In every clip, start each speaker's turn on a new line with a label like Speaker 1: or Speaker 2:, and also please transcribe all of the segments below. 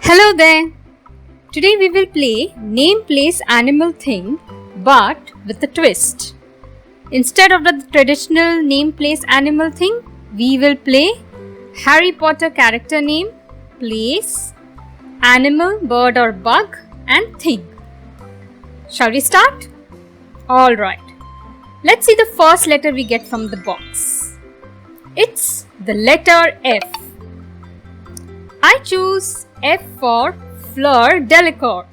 Speaker 1: Hello there! Today we will play Name Place Animal Thing but with a twist. Instead of the traditional name place animal thing, we will play Harry Potter character name, place, animal, bird or bug and thing. Shall we start? Alright. Let's see the first letter we get from the box. It's the letter F. I choose F for Fleur Delacour.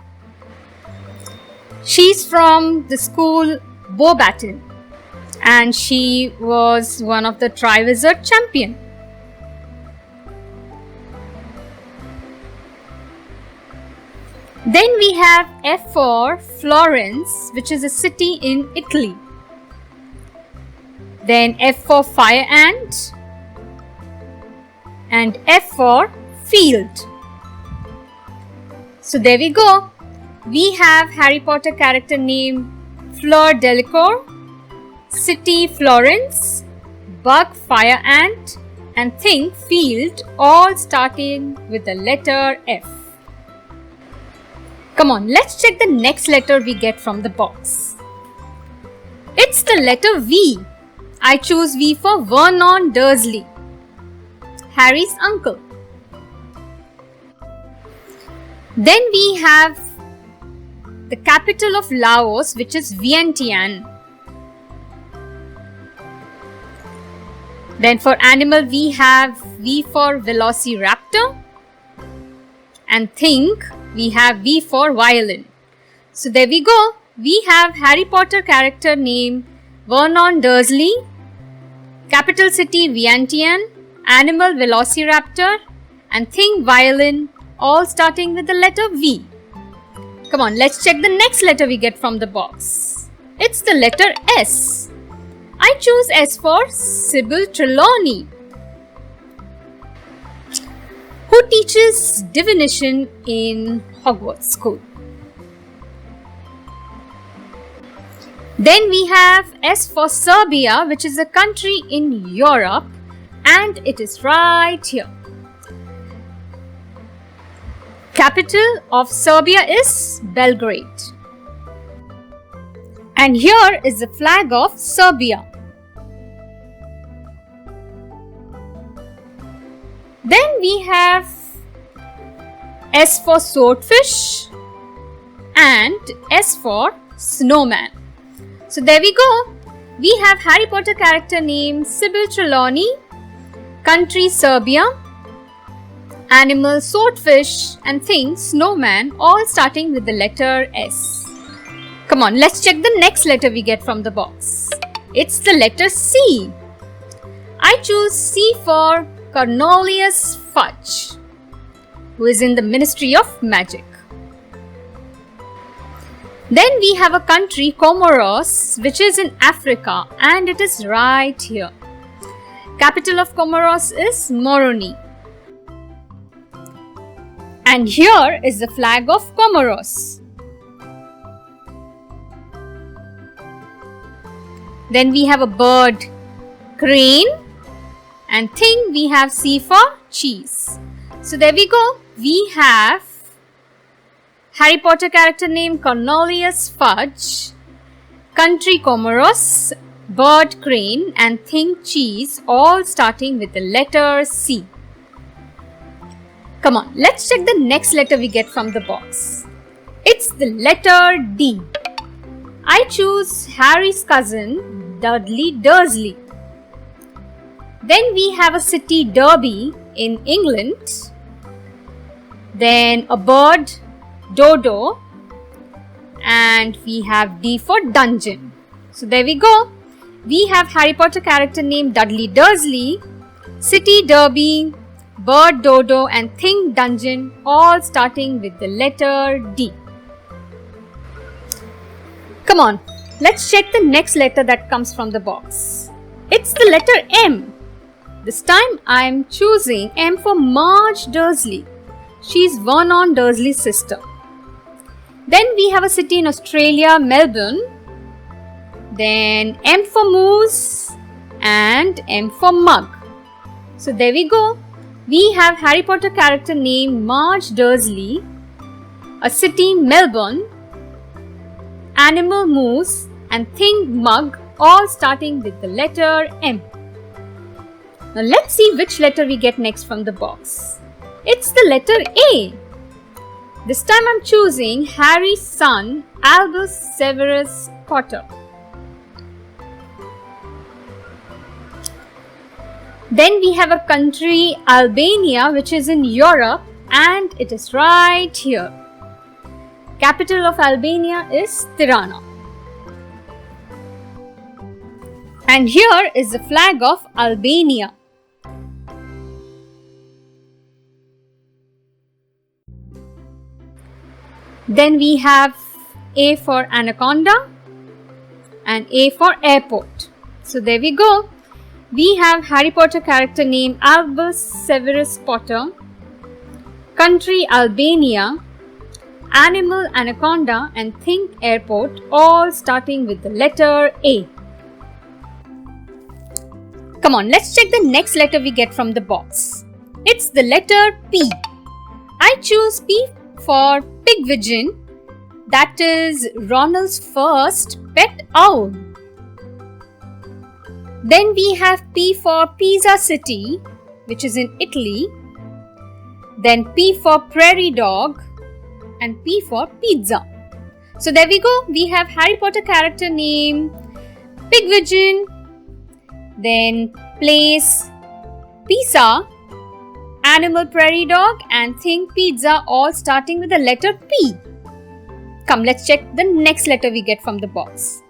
Speaker 1: She's from the school Beauxbaton and she was one of the Triwizard champion. Then we have F for Florence, which is a city in Italy. Then F for Fire Ant and F for Field. So there we go. We have Harry Potter character name Fleur Delacour, city Florence, bug Fire Ant and thing Field, all starting with the letter F. Come on, let's check the next letter we get from the box. It's the letter V. I choose V for Vernon Dursley, Harry's uncle. Then we have the capital of Laos, which is Vientiane. Then for animal we have V for Velociraptor and think we have V for violin. So there we go. We have Harry Potter character name Vernon Dursley, capital city Vientiane, animal Velociraptor and thing violin, all starting with the letter V. Come on, let's check the next letter we get from the box. It's the letter S. I choose S for Sybil Trelawney, who teaches divination in Hogwarts School. Then we have S for Serbia, which is a country in Europe, and it is right here. Capital of Serbia is Belgrade. And here is the flag of Serbia. Then we have S for swordfish and S for snowman. So there we go. We have Harry Potter character name Sybil Trelawney, country Serbia, animal swordfish and thing snowman, all starting with the letter S. Come on, let's check the next letter we get from the box. It's the letter C. I choose C for Cornelius Fudge, who is in the Ministry of Magic. Then we have a country Comoros, which is in Africa, and it is right here. Capital of Comoros is Moroni. And here is the flag of Comoros. Then we have a bird, crane, and thing we have C for cheese. So there we go. We have Harry Potter character name Cornelius Fudge, country Comoros, bird crane, and thing cheese, all starting with the letter C. Come on, let's check the next letter we get from the box. It's the letter D. I choose Harry's cousin, Dudley Dursley. Then we have a city, Derby, in England. Then a bird, Dodo. And we have D for dungeon. So there we go. We have Harry Potter character name Dudley Dursley, city, Derby, bird Dodo and thing dungeon, all starting with the letter D. Come on, let's check the next letter that comes from the box. It's the letter M. This time I am choosing M for Marge Dursley. She is Vernon Dursley's sister. Then we have a city in Australia, Melbourne. Then M for moose and M for mug. So there we go. we have Harry Potter character named Marge Dursley, a city Melbourne, animal moose, and thing mug, all starting with the letter M. Now let's see which letter we get next from the box. It's the letter A. This time I'm choosing Harry's son, Albus Severus Potter. Then we have a country, Albania, which is in Europe, and it is right here. Capital of Albania is Tirana. And here is the flag of Albania. Then we have A for anaconda and A for airport. So there we go. We have Harry Potter character name Albus Severus Potter, country Albania, animal anaconda, and thing airport, all starting with the letter A. Come on, let's check the next letter we get from the box. It's the letter P. I choose P for Pigwidgeon, that is Ronald's first pet owl. Then we have P for Pisa City, which is in Italy. Then P for Prairie Dog and P for Pizza. So there we go. We have Harry Potter character name Pigwidgeon, then place Pisa, animal Prairie Dog, and thing Pizza, all starting with the letter P. Come, let's check the next letter we get from the box.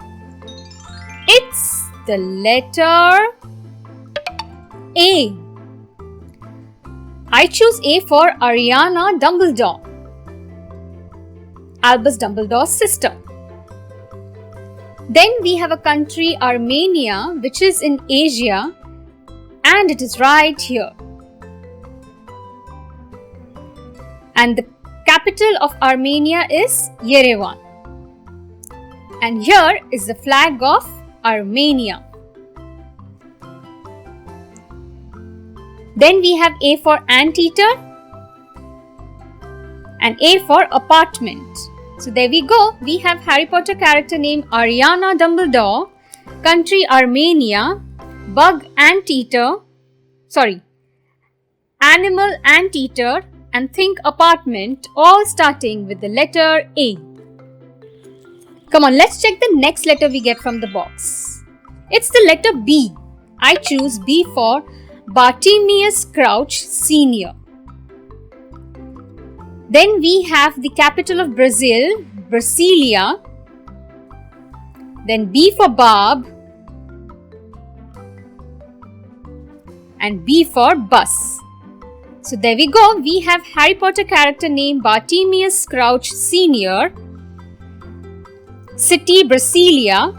Speaker 1: It's the letter A. I choose A for Ariana Dumbledore, Albus Dumbledore's sister. Then we have a country, Armenia, which is in Asia, and it is right here. And the capital of Armenia is Yerevan. And here is the flag of Armenia. Then we have A for anteater and A for apartment. So there we go. We have Harry Potter character name Ariana Dumbledore, country Armenia, animal anteater, and think apartment, all starting with the letter A. Come on, let's check the next letter we get from the box. It's the letter B. I choose B for Bartemius Crouch Sr. Then we have the capital of Brazil, Brasilia. Then B for Barb. And B for bus. So there we go. We have Harry Potter character name Bartemius Crouch Sr., city Brasilia,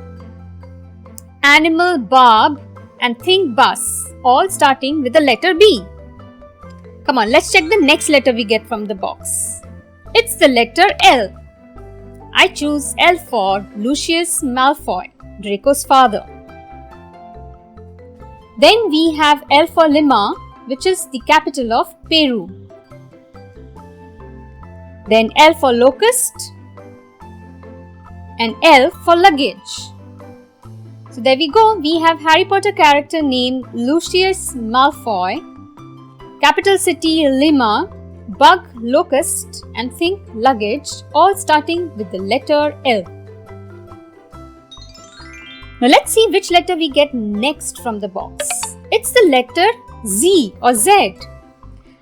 Speaker 1: animal Barb, and thing bus, all starting with the letter B. Come on, let's check the next letter we get from the box. It's the letter L. I choose L for Lucius Malfoy, Draco's father. Then we have L for Lima, which is the capital of Peru. Then L for locust and L for luggage. So there we go. We have Harry Potter character named Lucius Malfoy, capital city Lima, bug locust, and think luggage, all starting with the letter L. Now let's see which letter we get next from the box. It's the letter Z or Z.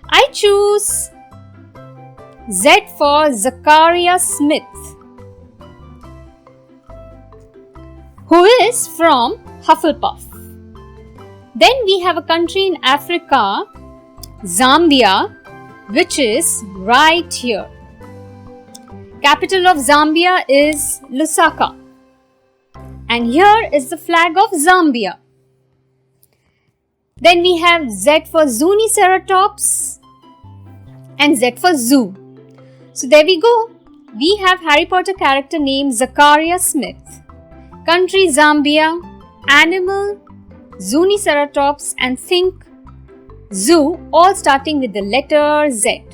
Speaker 1: I choose Z for Zachariah Smith, who is from Hufflepuff. Then we have a country in Africa, Zambia, which is right here. Capital of Zambia is Lusaka. And here is the flag of Zambia. Then we have Z for Zuniceratops and Z for zoo. So there we go. We have Harry Potter character named Zachariah Smith, country Zambia, animal Zuniceratops, and think zoo, all starting with the letter Z.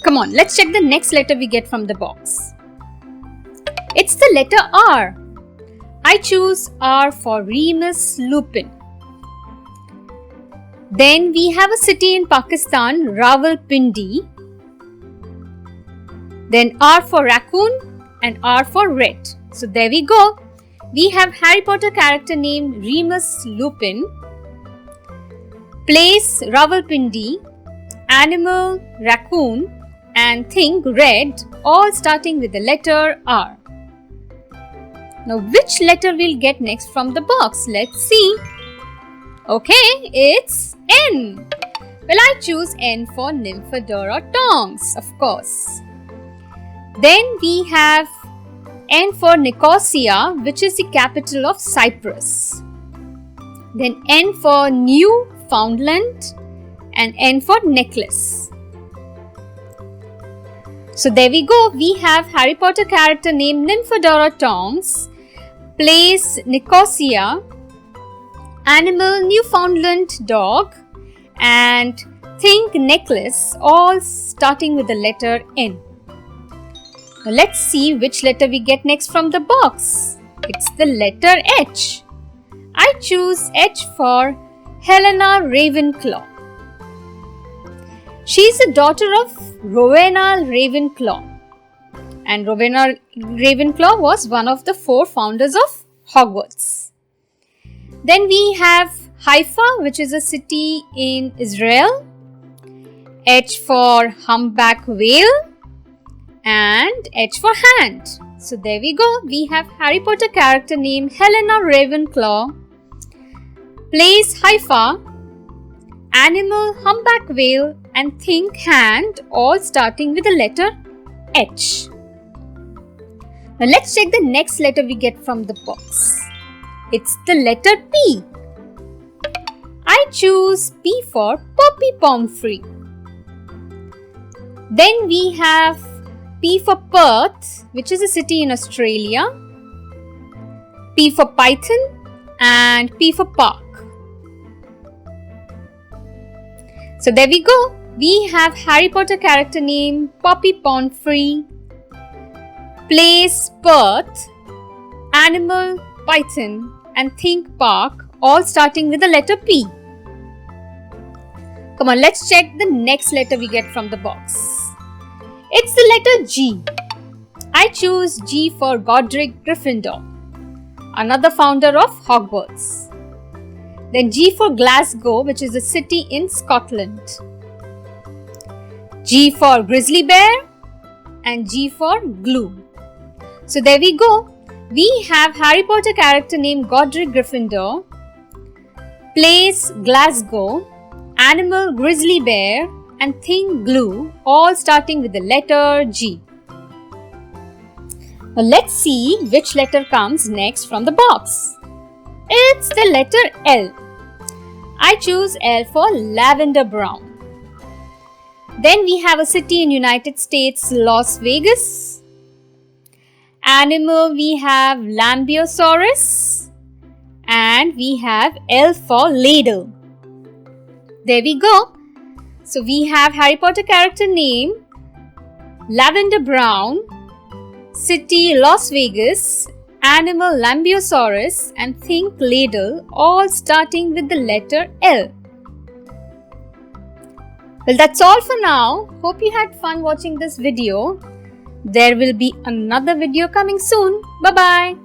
Speaker 1: Come on, let's check the next letter we get from the box. It's the letter R. I choose R for Remus Lupin. Then we have a city in Pakistan, Rawalpindi. Then R for raccoon and R for red. So there we go. We have Harry Potter character named Remus Lupin. Place Rawalpindi, animal raccoon and thing red, all starting with the letter R. Now which letter we'll get next from the box? Let's see. Okay, it's N. Well, I choose N for Nymphadora Tonks, of course. Then we have N for Nicosia, which is the capital of Cyprus. Then N for Newfoundland and N for necklace. So there we go. We have Harry Potter character named Nymphadora Tonks, place Nicosia, animal Newfoundland dog, and thing necklace, all starting with the letter N. Now let's see which letter we get next from the box. It's the letter H. I choose H for Helena Ravenclaw. She is the daughter of Rowena Ravenclaw. And Rowena Ravenclaw was one of the 4 founders of Hogwarts. Then we have Haifa, which is a city in Israel. H for humpback whale and H for hand. So there we go. We have Harry Potter character named Helena Ravenclaw. Place Haifa, animal humpback whale and thing hand, all starting with the letter H. Now let's check the next letter we get from the box. It's the letter P. I choose P for Poppy Pomfrey. Then we have P for Perth, which is a city in Australia. P for Python and P for Park. So there we go. We have Harry Potter character name Poppy Pomfrey, place Perth, animal Python and think Park, all starting with the letter P. Come on, let's check the next letter we get from the box. It's the letter G. I choose G for Godric Gryffindor, another founder of Hogwarts. Then G for Glasgow, which is a city in Scotland. G for Grizzly Bear and G for Glue. So there we go. We have Harry Potter character named Godric Gryffindor, place Glasgow, animal Grizzly Bear and thing Glue, all starting with the letter G. Now let's see which letter comes next from the box. It's the letter L. I choose L for Lavender Brown. Then we have a city in United States, Las Vegas. Animal, we have Lambeosaurus. And we have L for Ladle. There we go. So we have Harry Potter character name Lavender Brown, city Las Vegas, animal Lambeosaurus and think ladle, all starting with the letter L. Well, that's all for now. Hope you had fun watching this video. There will be another video coming soon. Bye-bye.